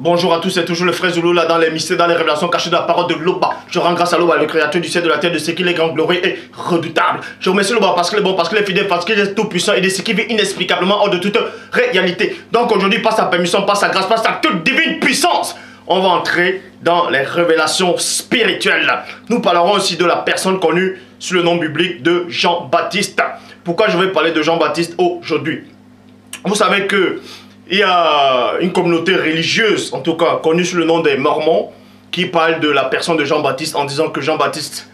Bonjour à tous, c'est toujours le frère Zoulou là dans les mystères, dans les révélations cachées de la parole de Loba. Je rends grâce à Loba, le créateur du ciel, de la terre, de ce qu'il est grand, glorieux et redoutable. Je remercie Loba parce qu'il est bon, parce qu'il est fidèle, parce qu'il est tout puissant et de ce qui vit inexplicablement hors de toute réalité. Donc aujourd'hui, par sa permission, par sa grâce, par sa toute divine puissance, on va entrer dans les révélations spirituelles. Nous parlerons aussi de la personne connue sous le nom biblique de Jean-Baptiste. Pourquoi je vais parler de Jean-Baptiste aujourd'hui? Vous savez que il y a une communauté religieuse, en tout cas connue sous le nom des Mormons, qui parle de la personne de Jean-Baptiste en disant que Jean-Baptiste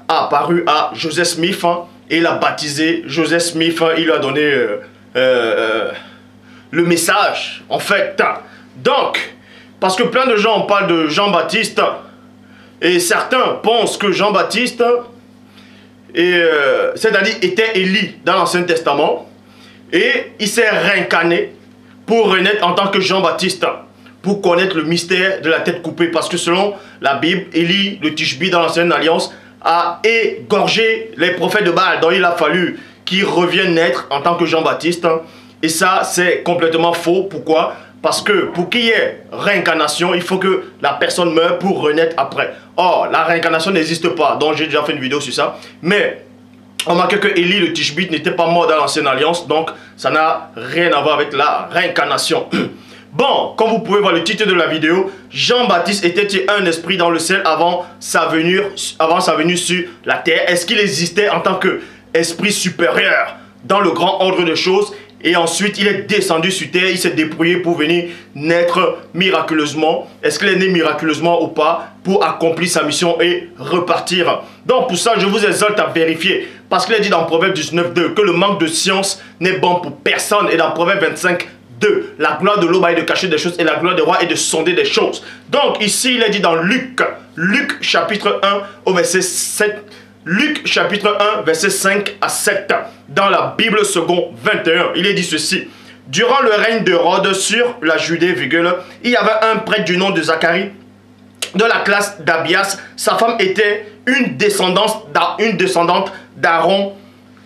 a apparu à Joseph Smith et il a baptisé Joseph Smith, il lui a donné le message, en fait. Donc, parce que plein de gens parlent de Jean-Baptiste et certains pensent que Jean-Baptiste c'est-à-dire était Élie dans l'Ancien Testament et il s'est réincarné pour renaître en tant que Jean-Baptiste, pour connaître le mystère de la tête coupée. Parce que selon la Bible, Élie, le Tishbi dans l'Ancienne Alliance, a égorgé les prophètes de Baal. Donc il a fallu qu'il revienne naître en tant que Jean-Baptiste. Et ça, c'est complètement faux. Pourquoi? Parce que pour qu'il y ait réincarnation, il faut que la personne meure pour renaître après. Or, la réincarnation n'existe pas. Donc j'ai déjà fait une vidéo sur ça. Mais remarquez que Élie, le Tishbite, n'était pas mort dans l'Ancienne Alliance, donc ça n'a rien à voir avec la réincarnation. Bon, comme vous pouvez voir le titre de la vidéo, Jean-Baptiste était-il un esprit dans le ciel avant sa venue sur la terre? Est-ce qu'il existait en tant qu'esprit supérieur dans le grand ordre de choses? Et ensuite, il est descendu sur terre, il s'est dépouillé pour venir naître miraculeusement. Est-ce qu'il est né miraculeusement ou pas pour accomplir sa mission et repartir? Donc pour ça, je vous exhorte à vérifier. Parce qu'il est dit dans Proverbe 19:2 que le manque de science n'est bon pour personne. Et dans Proverbe 25:2, la gloire de l'eau est de cacher des choses et la gloire des rois est de sonder des choses. Donc ici, il est dit dans Luc chapitre 1 au verset 7. Luc chapitre 1 verset 5 à 7 dans la Bible second 21, il est dit ceci: durant le règne d'Hérode sur la Judée, il y avait un prêtre du nom de Zacharie de la classe d'Abias. Sa femme était une descendante d'Aaron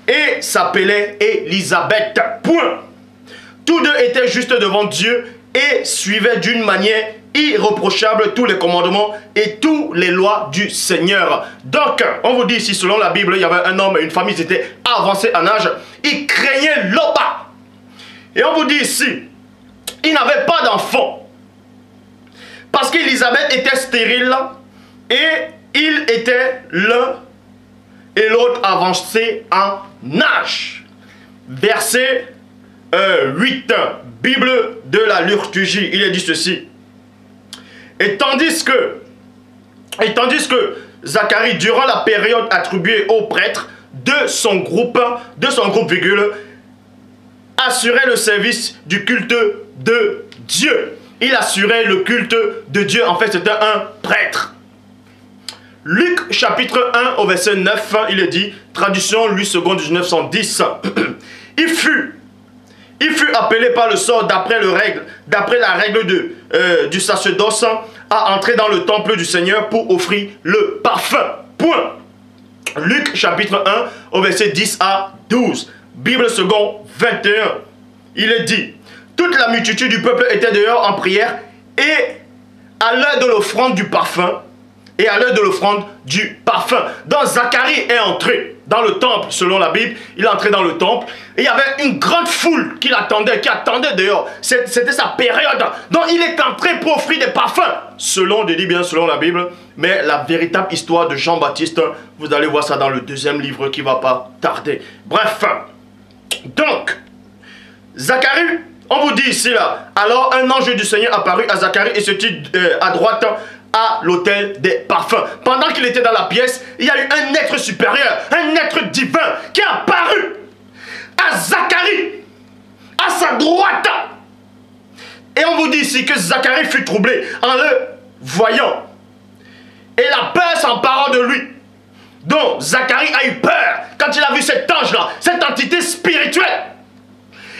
et s'appelait Élisabeth. Point. Tous deux étaient justes devant Dieu et suivaient d'une manière irréprochable tous les commandements et toutes les lois du Seigneur. Donc, on vous dit ici, selon la Bible, il y avait un homme et une femme, ils étaient avancés en âge, ils craignaient Loba. Et on vous dit ici, ils n'avaient pas d'enfants. Parce qu'Élisabeth était stérile et il était l'un et l'autre avancé en âge. Verset 8, Bible de la liturgie, il est dit ceci: Et tandis que Zacharie, durant la période attribuée au prêtre de son groupe, assurait le service du culte de Dieu. Il assurait le culte de Dieu. En fait, c'était un prêtre. Luc chapitre 1 au verset 9, il est dit, traduction Louis II 1910. Il fut appelé par le sort d'après la règle du sacerdoce à entrer dans le temple du Seigneur pour offrir le parfum. Point. Luc chapitre 1 au verset 10 à 12. Bible second 21. Il est dit: toute la multitude du peuple était dehors en prière et à l'heure de l'offrande du parfum. Donc Zacharie est entré dans le temple, selon la Bible. Il est entré dans le temple et il y avait une grande foule qui attendait dehors. C'était sa période. Donc il est entré pour offrir des parfums, selon la Bible. Mais la véritable histoire de Jean-Baptiste, vous allez voir ça dans le deuxième livre qui ne va pas tarder. Bref, donc Zacharie, on vous dit ici là, alors un ange du Seigneur apparut à Zacharie et se tut à droite à l'autel des parfums. Pendant qu'il était dans la pièce, il y a eu un être supérieur, un être divin qui est apparu à Zacharie, à sa droite. Et on vous dit ici que Zacharie fut troublé en le voyant. Et la peur s'empara de lui. Donc Zacharie a eu peur quand il a vu cet ange-là, cette entité spirituelle.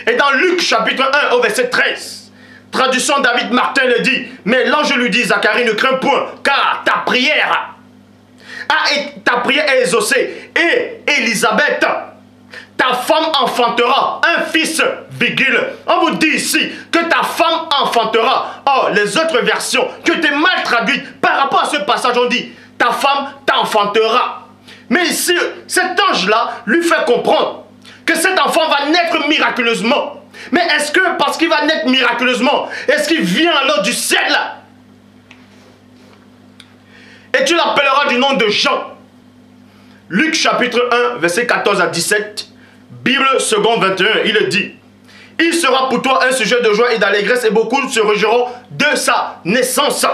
Et dans Luc chapitre 1 au verset 13, traduction David Martin le dit: mais l'ange lui dit: Zacharie, ne crains point, car ta prière est exaucée. Et Élisabeth, ta femme enfantera un fils, virgule. On vous dit ici que ta femme enfantera. Or, les autres versions qui ont été mal traduites par rapport à ce passage, on dit ta femme t'enfantera. Mais ici, cet ange-là lui fait comprendre que cet enfant va naître miraculeusement. Mais est-ce que parce qu'il va naître miraculeusement, est-ce qu'il vient alors du ciel là? Et tu l'appelleras du nom de Jean. Luc chapitre 1, verset 14 à 17, Bible second 21, il dit: il sera pour toi un sujet de joie et d'allégresse, et beaucoup se réjouiront de sa naissance.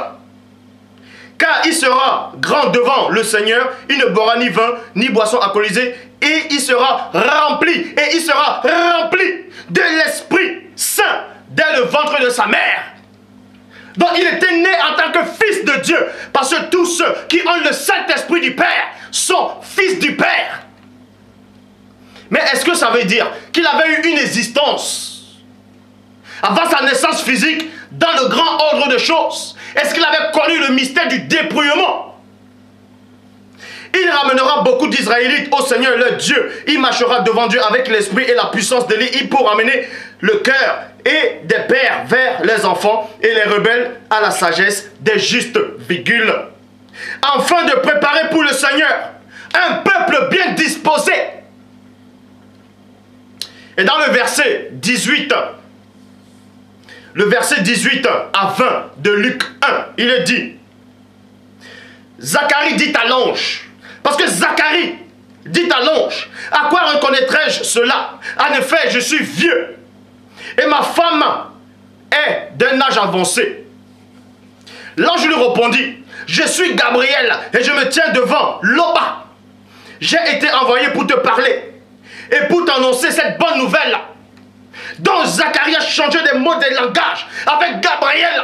Car il sera grand devant le Seigneur, il ne boira ni vin, ni boisson alcoolisée, et il sera rempli de l'Esprit Saint dès le ventre de sa mère. Donc il était né en tant que fils de Dieu, parce que tous ceux qui ont le Saint-Esprit du Père sont fils du Père. Mais est-ce que ça veut dire qu'il avait eu une existence avant sa naissance physique dans le grand ordre de choses? Est-ce qu'il avait connu le mystère du dépouillement? Il ramènera beaucoup d'Israélites au Seigneur leur Dieu. Il marchera devant Dieu avec l'esprit et la puissance d'Élie pour amener le cœur et des pères vers les enfants et les rebelles à la sagesse des justes, virgule. Afin de préparer pour le Seigneur un peuple bien disposé. Et dans le verset 18 à 20 de Luc 1, il est dit: Zacharie dit à l'ange, parce que Zacharie dit à l'ange: à quoi reconnaîtrai-je cela? En effet, je suis vieux, et ma femme est d'un âge avancé. L'ange lui répondit: je suis Gabriel, et je me tiens devant Loba. J'ai été envoyé pour te parler, et pour t'annoncer cette bonne nouvelle. Donc Zacharie a changé des mots de langage avec Gabriel.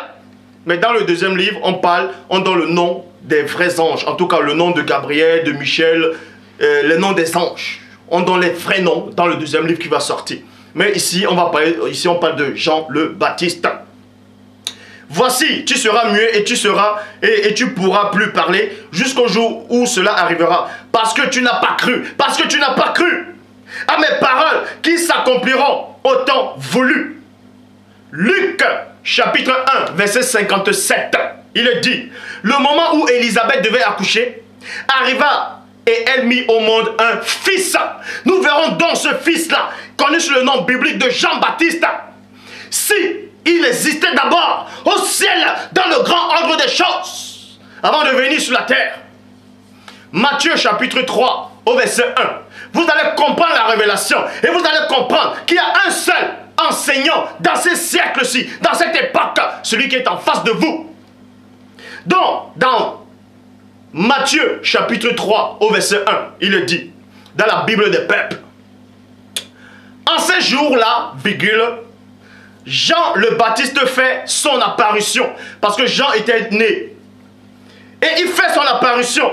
Mais dans le deuxième livre, on donne le nom des vrais anges. En tout cas, le nom de Gabriel, de Michel, le nom des anges. On donne les vrais noms dans le deuxième livre qui va sortir. Mais ici, on parle de Jean le Baptiste. Voici, tu seras muet et tu pourras plus parler jusqu'au jour où cela arrivera. Parce que tu n'as pas cru. Parce que tu n'as pas cru à mes paroles qui s'accompliront au temps voulu. Luc chapitre 1 verset 57. Il dit: le moment où Élisabeth devait accoucher arriva et elle mit au monde un fils. Nous verrons donc ce fils-là, connu sous le nom biblique de Jean-Baptiste. Si il existait d'abord au ciel dans le grand ordre des choses avant de venir sur la terre. Matthieu chapitre 3 au verset 1. Vous allez comprendre la révélation et vous allez comprendre qu'il y a un seul enseignant dans ces siècles-ci, dans cette époque, celui qui est en face de vous. Donc, dans Matthieu chapitre 3 au verset 1, il dit, dans la Bible des peuples: en ces jours-là, virgule, Jean le Baptiste fait son apparition, parce que Jean était né. Et il fait son apparition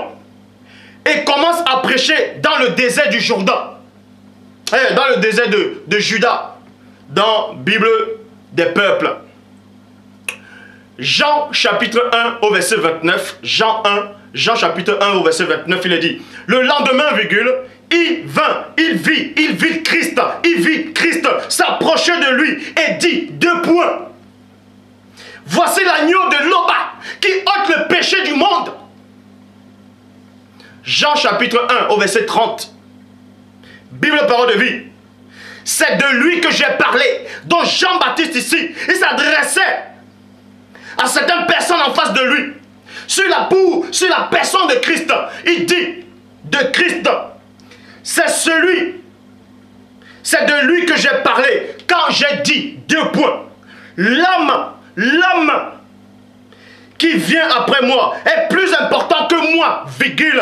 et commence à prêcher dans le désert du Jourdain, dans le désert de Juda, dans Bible des peuples. Jean chapitre 1 au verset 29, Jean chapitre 1 au verset 29, il est dit: le lendemain, virgule, il vint, il vit Christ s'approcher de lui et dit, deux points: voici l'agneau de Loba qui ôte le péché du monde. Jean chapitre 1 au verset 30. Bible parole de vie. C'est de lui que j'ai parlé. Donc Jean-Baptiste ici, il s'adressait à certaines personnes en face de lui. Sur la personne de Christ. Il dit de Christ: c'est de lui que j'ai parlé quand j'ai dit, deux points: l'homme qui vient après moi est plus important que moi, virgule,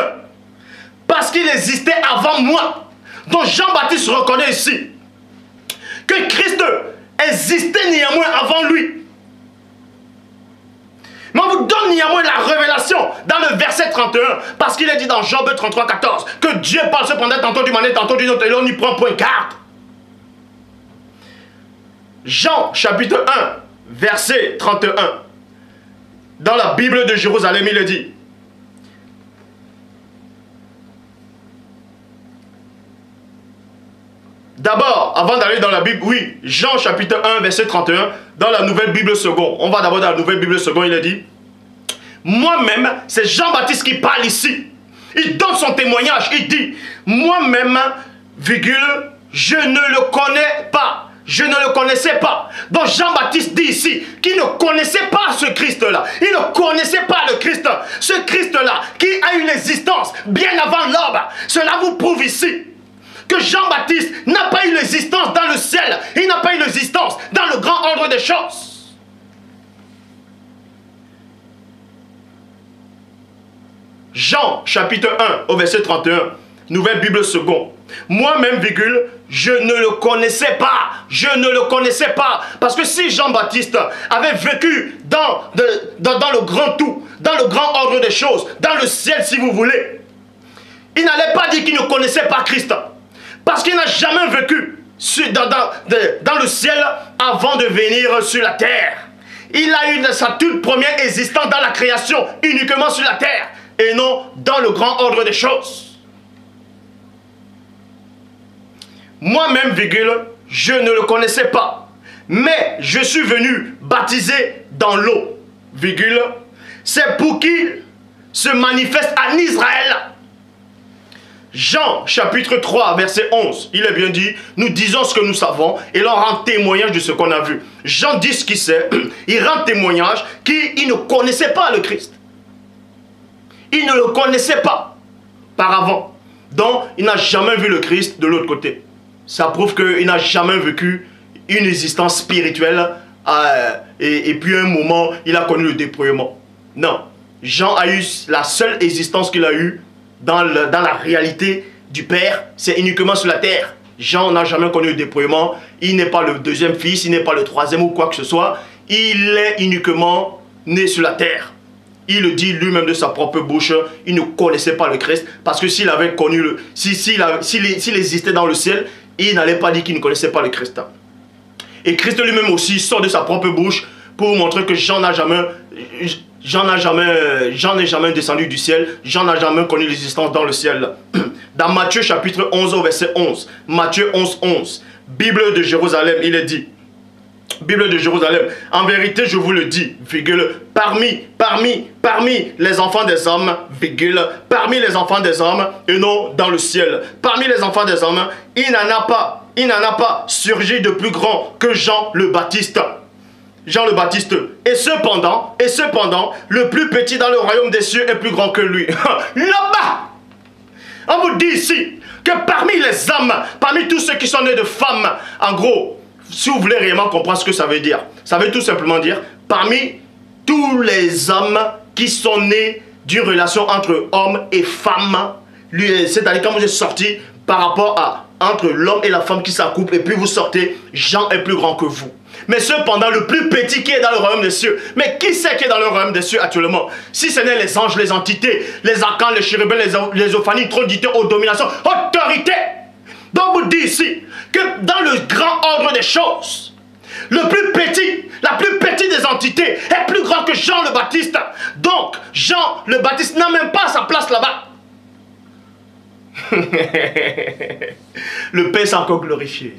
parce qu'il existait avant moi. Donc Jean-Baptiste reconnaît ici que Christ existait néanmoins avant lui. Mais on vous donne néanmoins la révélation dans le verset 31, parce qu'il est dit dans Job 33, 14 que Dieu parle cependant tantôt d'une manière, tantôt d'une autre, et l'on n'y prend point garde. Jean chapitre 1 verset 31, dans la Bible de Jérusalem, il est dit: D'abord, avant d'aller dans la Bible, oui, Jean chapitre 1, verset 31, dans la Nouvelle Bible seconde. On va d'abord dans la Nouvelle Bible seconde, il a dit, moi-même, c'est Jean-Baptiste qui parle ici. Il donne son témoignage, il dit, moi-même, virgule, je ne le connais pas. Je ne le connaissais pas. Donc Jean-Baptiste dit ici qu'il ne connaissait pas ce Christ-là. Il ne connaissait pas le Christ. Ce Christ-là qui a une existence bien avant l'aube. Cela vous prouve ici que Jean-Baptiste n'a pas une existence dans le ciel. Il n'a pas une existence dans le grand ordre des choses. Jean chapitre 1 au verset 31, Nouvelle Bible seconde. Moi-même, virgule, je ne le connaissais pas. Je ne le connaissais pas. Parce que si Jean-Baptiste avait vécu dans le grand tout, dans le grand ordre des choses, dans le ciel si vous voulez, il n'allait pas dire qu'il ne connaissait pas Christ. Parce qu'il n'a jamais vécu dans le ciel avant de venir sur la terre. Il a eu sa toute première existence dans la création, uniquement sur la terre, et non dans le grand ordre des choses. Moi-même, virgule, je ne le connaissais pas, mais je suis venu baptiser dans l'eau, virgule, c'est pour qu'il se manifeste en Israël. Jean chapitre 3 verset 11, il est bien dit, nous disons ce que nous savons et l'on rend témoignage de ce qu'on a vu. Jean dit ce qu'il sait, il rend témoignage qu'il ne connaissait pas le Christ. Il ne le connaissait pas par avant, donc il n'a jamais vu le Christ de l'autre côté. Ça prouve qu'il n'a jamais vécu une existence spirituelle et puis à un moment, il a connu le dépouillement. Non, Jean a eu la seule existence qu'il a eue dans la réalité du Père, c'est uniquement sur la terre. Jean n'a jamais connu le dépouillement, il n'est pas le deuxième fils, il n'est pas le troisième ou quoi que ce soit, il est uniquement né sur la terre. Il le dit lui-même de sa propre bouche, il ne connaissait pas le Christ, parce que s'il avait connu s'il existait dans le ciel, il n'allait pas dire qu'il ne connaissait pas le Christ. Et Christ lui-même aussi sort de sa propre bouche pour montrer que Jean n'est jamais descendu du ciel, Jean n'a jamais connu l'existence dans le ciel. Dans Matthieu chapitre 11 au verset 11, Matthieu 11, 11, Bible de Jérusalem, il est dit, Bible de Jérusalem, en vérité je vous le dis, virgule, parmi les enfants des hommes, virgule, parmi les enfants des hommes et non dans le ciel, parmi les enfants des hommes, il n'en a pas surgi de plus grand que Jean le Baptiste. Jean le Baptiste. Et cependant, le plus petit dans le royaume des cieux est plus grand que lui. Là-bas, on vous dit ici que parmi les hommes, parmi tous ceux qui sont nés de femmes, en gros, si vous voulez réellement comprendre ce que ça veut dire, ça veut tout simplement dire, parmi tous les hommes qui sont nés d'une relation entre homme et femme, c'est-à-dire quand vous êtes sorti par rapport à entre l'homme et la femme qui s'accouplent et puis vous sortez, Jean est plus grand que vous. Mais cependant, le plus petit qui est dans le royaume des cieux, mais qui c'est qui est dans le royaume des cieux actuellement? Si ce n'est les anges, les entités, les archanges, les chérubins, les ophanies, trône aux dominations, autorité. Donc vous dit ici que dans le grand ordre des choses, le plus petit, la plus petite des entités est plus grand que Jean le Baptiste. Donc Jean le Baptiste n'a même pas sa place là-bas. Le Père s'est encore glorifié.